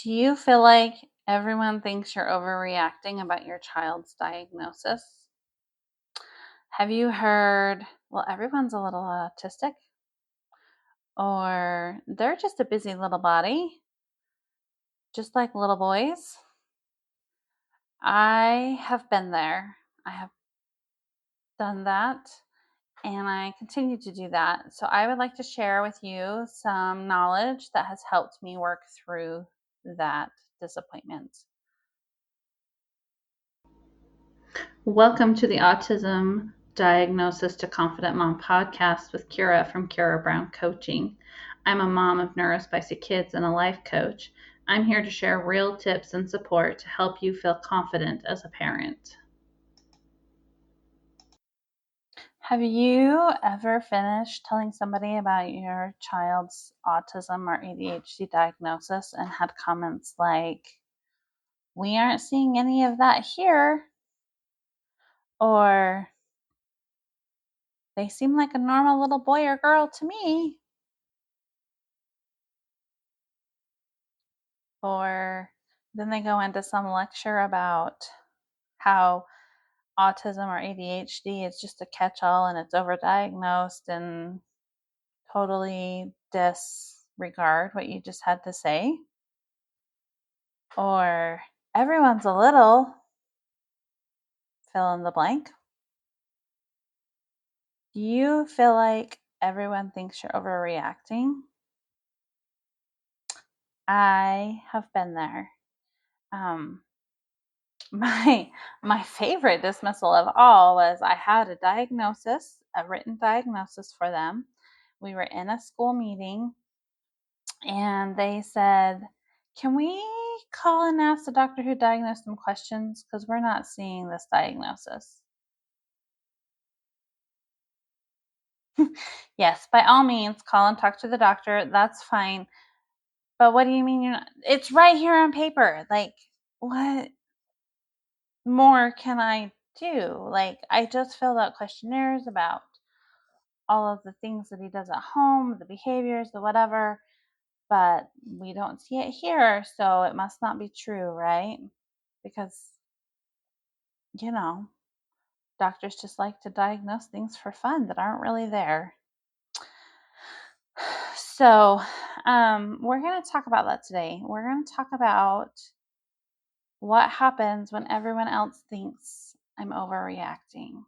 Do you feel like everyone thinks you're overreacting about your child's diagnosis? Have you heard, well, everyone's a little autistic, or they're just a busy little body, just like little boys? I have been there. I have done that, and I continue to do that. So I would like to share with you some knowledge that has helped me work through that disappointment. Welcome to the Autism Diagnosis to Confident Mom podcast with Kira from Kira Brown Coaching. I'm a mom of neurospicy kids and a life coach. I'm here to share real tips and support to help you feel confident as a parent. Have you ever finished telling somebody about your child's autism or ADHD diagnosis and had comments like, "We aren't seeing any of that here," or "They seem like a normal little boy or girl to me," or then they go into some lecture about how autism or ADHD is just a catch-all and it's overdiagnosed and totally disregard what you just had to say. Or everyone's a little fill in the blank. Do you feel like everyone thinks you're overreacting? I have been there. My favorite dismissal of all was I had a written diagnosis for them. We were in a school meeting and they said, "Can we call and ask the doctor who diagnosed them questions? Because we're not seeing this diagnosis." Yes, by all means, call and talk to the doctor. That's fine. But what do you mean you're not? It's right here on paper. Like, what more can I do? Like, I just filled out questionnaires about all of the things that he does at home, the behaviors, the whatever, but we don't see it here, so it must not be true, right? Because, you know, doctors just like to diagnose things for fun that aren't really there. So, we're going to talk about that today. We're going to talk about what happens when everyone else thinks I'm overreacting.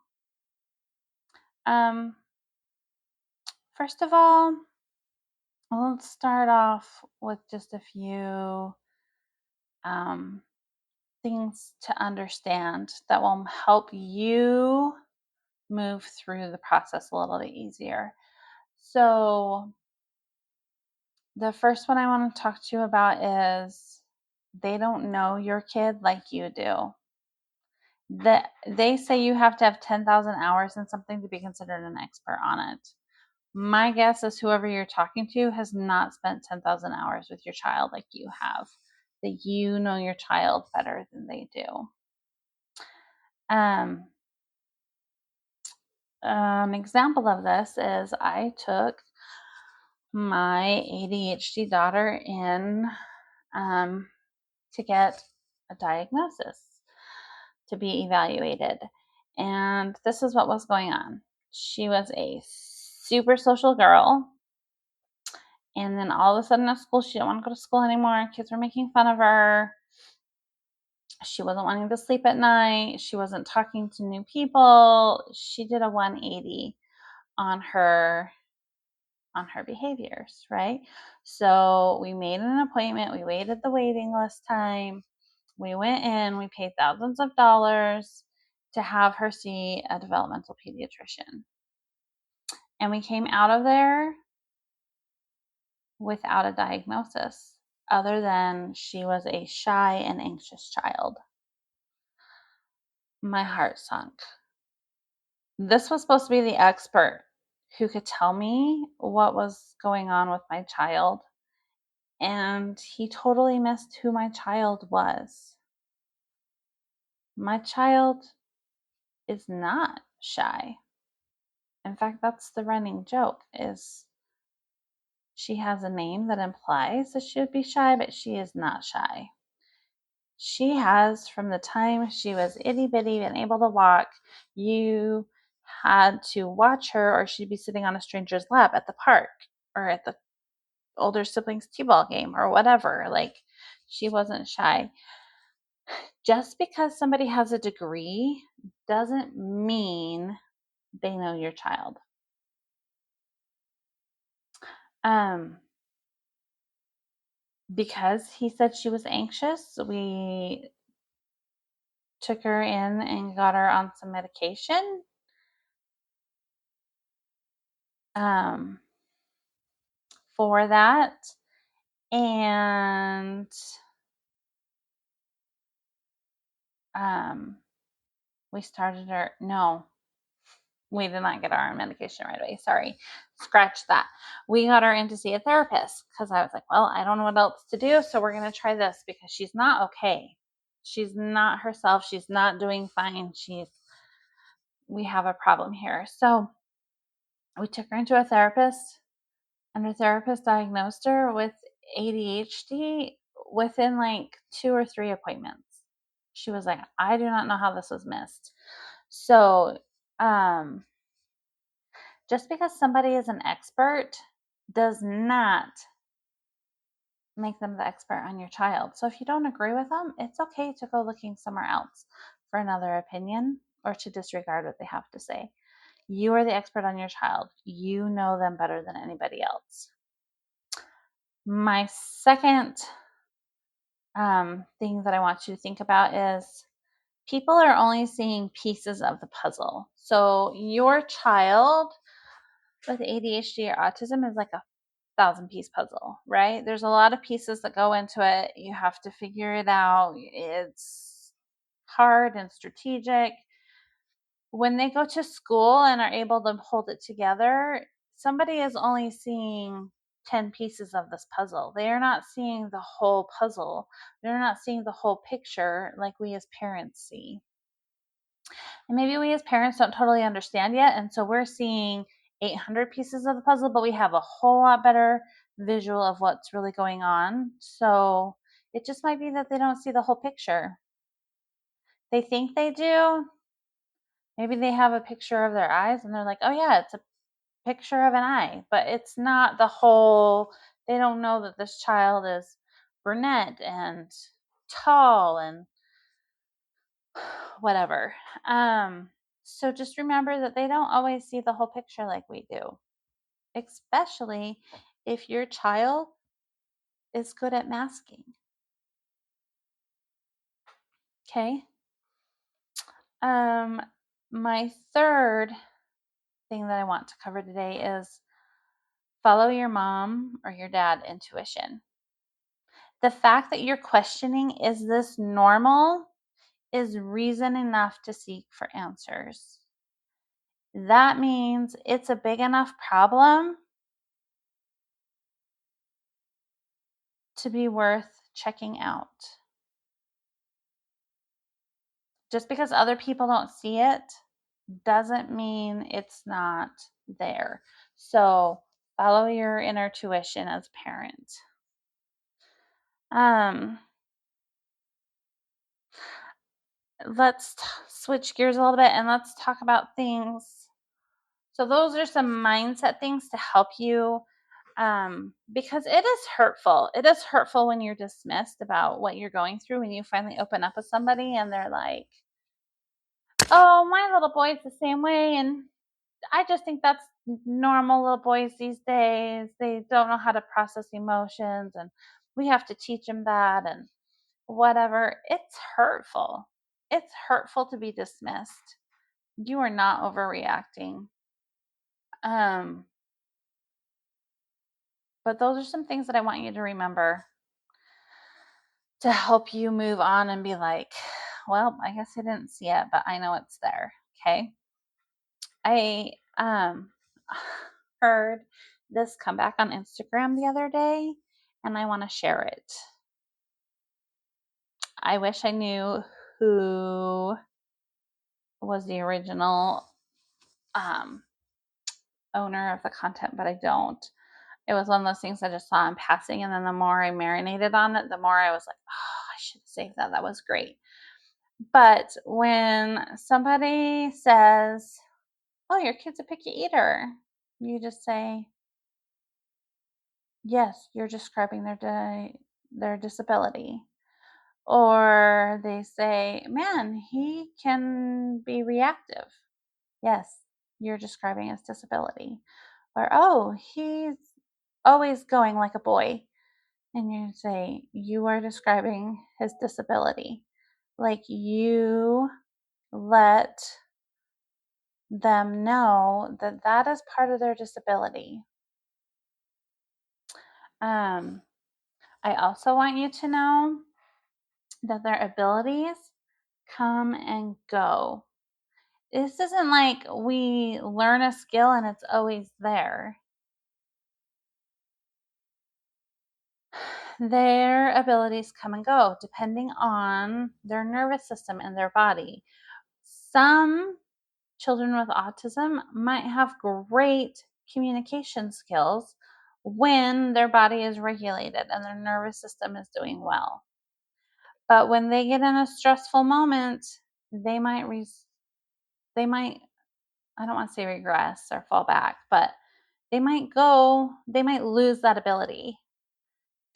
First of all, let's start off with just a few things to understand that will help you move through the process a little bit easier. So, the first one I want to talk to you about is they don't know your kid like you do. They say you have to have 10,000 hours in something to be considered an expert on it. My guess is whoever you're talking to has not spent 10,000 hours with your child like you have, that you know your child better than they do. An example of this is I took my ADHD daughter in to get a diagnosis, to be evaluated. And this is what was going on. She was a super social girl. And then all of a sudden at school, she didn't want to go to school anymore. Kids were making fun of her. She wasn't wanting to sleep at night. She wasn't talking to new people. She did a 180 on her behaviors, right? So we made an appointment. We waited the waiting list time. We went in. We paid thousands of dollars to have her see a developmental pediatrician. And we came out of there without a diagnosis other than she was a shy and anxious child. My heart sunk. This was supposed to be the expert who could tell me what was going on with my child, and he totally missed who my child was. My child is not shy. In fact, that's the running joke, is She has a name that implies that she would be shy, but she is not shy. She has, from the time she was itty bitty and able to walk, you had to watch her or she'd be sitting on a stranger's lap at the park or at the older siblings' t-ball game or whatever. Like, she wasn't shy. Just because somebody has a degree doesn't mean they know your child. Because he said she was anxious, we took her in and got her on some medication. For that. And we started her. No, we did not get her on medication right away. Sorry. Scratch that. We got her in to see a therapist because I was like, well, I don't know what else to do. So we're going to try this because she's not okay. She's not herself. She's not doing fine. We have a problem here. So we took her into a therapist, and her therapist diagnosed her with ADHD within like 2 or 3 appointments. She was like, I do not know how this was missed. So, just because somebody is an expert does not make them the expert on your child. So, if you don't agree with them, it's okay to go looking somewhere else for another opinion or to disregard what they have to say. You are the expert on your child. You know them better than anybody else. My second thing that I want you to think about is people are only seeing pieces of the puzzle. So your child with ADHD or autism is like a 1,000-piece puzzle, right? There's a lot of pieces that go into it. You have to figure it out. It's hard and strategic. When they go to school and are able to hold it together, somebody is only seeing 10 pieces of this puzzle. They are not seeing the whole puzzle. They're not seeing the whole picture like we as parents see. And maybe we as parents don't totally understand yet. And so we're seeing 800 pieces of the puzzle, but we have a whole lot better visual of what's really going on. So it just might be that they don't see the whole picture. They think they do. Maybe they have a picture of their eyes and they're like, oh, yeah, it's a picture of an eye, but it's not the whole. They don't know that this child is brunette and tall and whatever. So just remember that they don't always see the whole picture like we do, especially if your child is good at masking. Okay. My third thing that I want to cover today is follow your mom or your dad intuition. The fact that you're questioning, is this normal, is reason enough to seek for answers. That means it's a big enough problem to be worth checking out. Just because other people don't see it doesn't mean it's not there. So follow your inner tuition as a parent. Let's switch gears a little bit and let's talk about things. So those are some mindset things to help you, because it is hurtful. It is hurtful when you're dismissed about what you're going through, when you finally open up with somebody and they're like, oh, my little boy's the same way. And I just think that's normal. Little boys these days, they don't know how to process emotions and we have to teach them that and whatever. It's hurtful. It's hurtful to be dismissed. You are not overreacting. But those are some things that I want you to remember to help you move on and be like, well, I guess I didn't see it, but I know it's there. Okay. I heard this come back on Instagram the other day and I want to share it. I wish I knew who was the original owner of the content, but I don't. It was one of those things I just saw in passing, and then the more I marinated on it, the more I was like, "Oh, I should save that. That was great." But when somebody says, "Oh, your kid's a picky eater," you just say, "Yes, you're describing their disability." Or they say, "Man, he can be reactive." Yes, you're describing his disability. Or, "Oh, he's always going like a boy." And you say, "You are describing his disability." Like, you let them know that that is part of their disability. Um, I also want you to know that their abilities come and go. This isn't like we learn a skill and it's always there. Their abilities come and go depending on their nervous system and their body. Some children with autism might have great communication skills when their body is regulated and their nervous system is doing well. But when they get in a stressful moment, they might they might I don't want to say regress or fall back, but they might lose that ability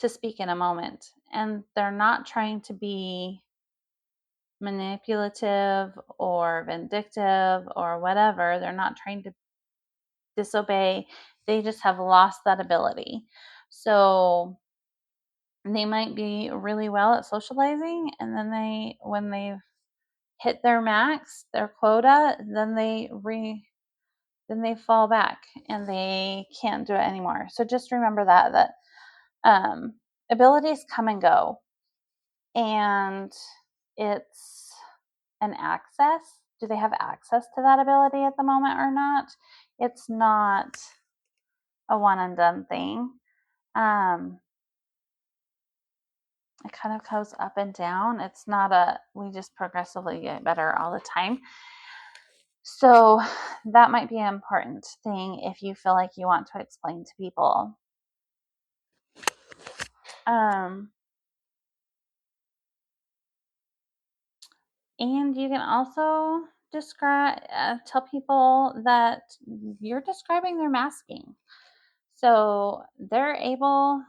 to speak in a moment, and they're not trying to be manipulative or vindictive or whatever. They're not trying to disobey. They just have lost that ability. So they might be really well at socializing, and then when they've hit their max, their quota, then they fall back and they can't do it anymore. So just remember that abilities come and go, and it's an access. Do they have access to that ability at the moment or not? It's not a one and done thing. Um, it kind of goes up and down. It's not we just progressively get better all the time. So that might be an important thing if you feel like you want to explain to people. Um, and you can also tell people that you're describing their masking. So they're able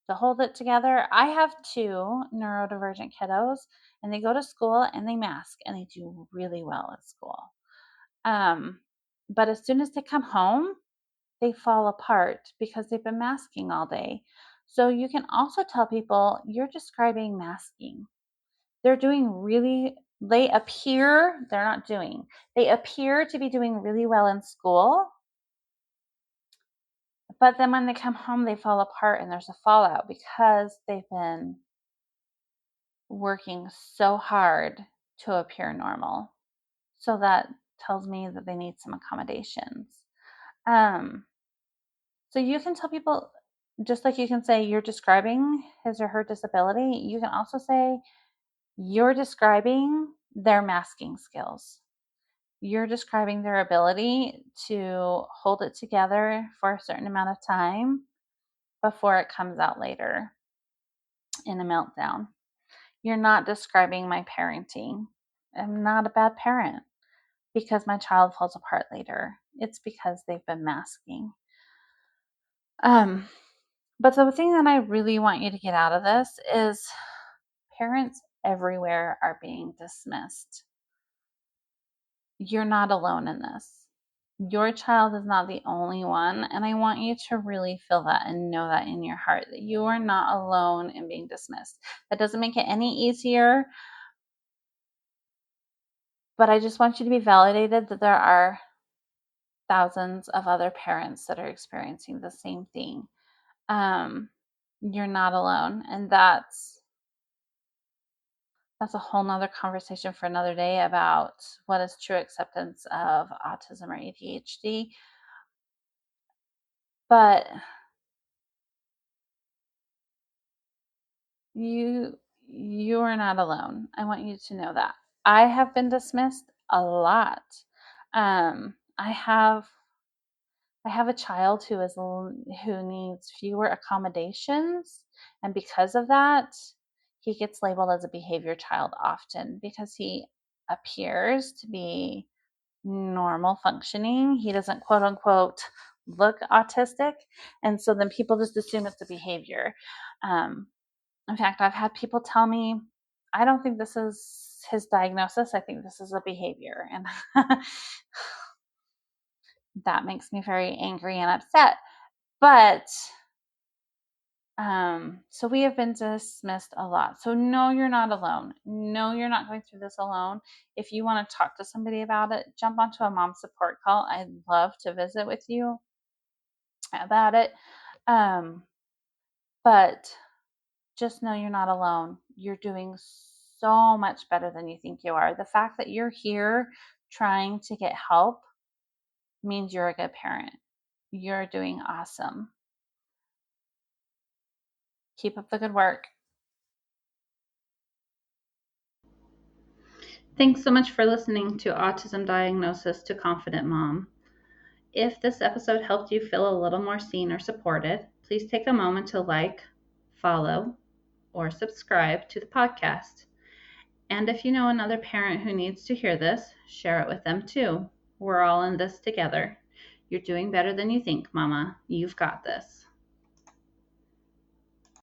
to hold it together. I have two neurodivergent kiddos, and they go to school and they mask and they do really well at school. Um, but as soon as they come home, they fall apart because they've been masking all day. So you can also tell people you're describing masking. They're doing really, they're not doing, they appear to be doing really well in school, but then when they come home, they fall apart and there's a fallout because they've been working so hard to appear normal. So that tells me that they need some accommodations. Um, so you can tell people, just like you can say you're describing his or her disability, you can also say you're describing their masking skills. You're describing their ability to hold it together for a certain amount of time before it comes out later in a meltdown. You're not describing my parenting. I'm not a bad parent because my child falls apart later. It's because they've been masking. But the thing that I really want you to get out of this is parents everywhere are being dismissed. You're not alone in this. Your child is not the only one. And I want you to really feel that and know that in your heart that you are not alone in being dismissed. That doesn't make it any easier, but I just want you to be validated that there are thousands of other parents that are experiencing the same thing. You're not alone. And that's a whole nother conversation for another day about what is true acceptance of autism or ADHD. But you are not alone. I want you to know that. I have been dismissed a lot. I have I have a child who needs fewer accommodations, and because of that, he gets labeled as a behavior child often because he appears to be normal functioning. He doesn't quote unquote look autistic, and so then people just assume it's a behavior. In fact, I've had people tell me, I don't think this is his diagnosis. I think this is a behavior. And that makes me very angry and upset. But so we have been dismissed a lot. So no, you're not alone. No, you're not going through this alone. If you want to talk to somebody about it, jump onto a mom support call. I'd love to visit with you about it. But just know you're not alone. You're doing so much better than you think you are. The fact that you're here trying to get help means you're a good parent. You're doing awesome. Keep up the good work. Thanks so much for listening to Autism Diagnosis to Confident Mom. If this episode helped you feel a little more seen or supported, please take a moment to like, follow, or subscribe to the podcast. And if you know another parent who needs to hear this, share it with them too. We're all in this together. You're doing better than you think, Mama. You've got this.